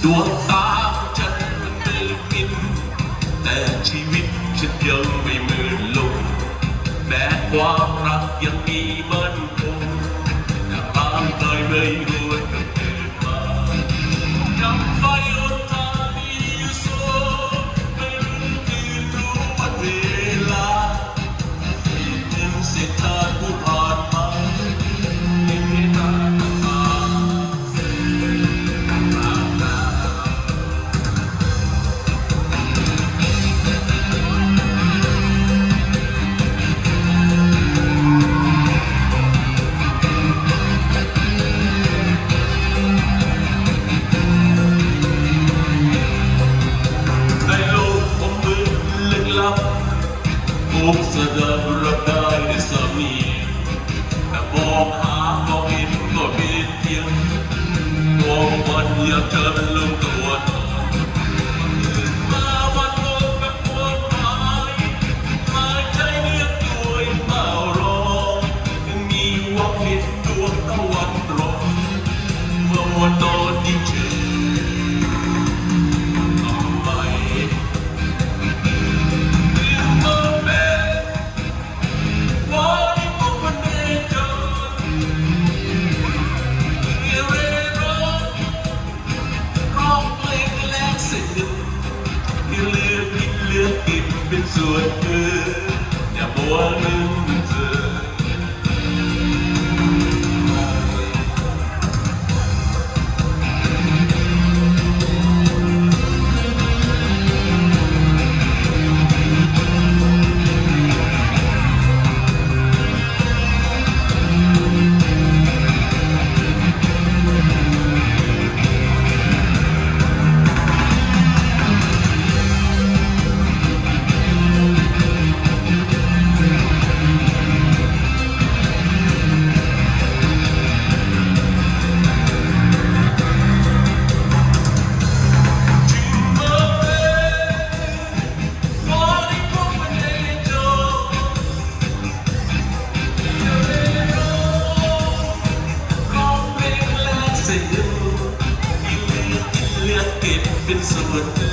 ดวงตาฉันมันมืดมิดแต่ชีวิตฉันยังไม่มืดลงแม้ความรักยังมีมั่นคงแต่บางเคยไม่รู้ว่าเกิดมายังไฟอดทนมีโซ่ไม่รู้คืนรู้วันเวลายังเส้นทางผู้ผ่านมาไม่มีทางทุกสะดับรับได้ในสามีแต่มองหามองเห็นก็เป็นเพียงมองวันอยากเจอลงตัวมาวันโลกแบบปวดหายหายใจเรียกด้วยเฝ้ารอยังมีหวังเห็นดวงตะวันตกเมื่อวันนอนยิ่งเฉยเป็นส่วนเธออย่ามัวลืมเธอเป็นส่วน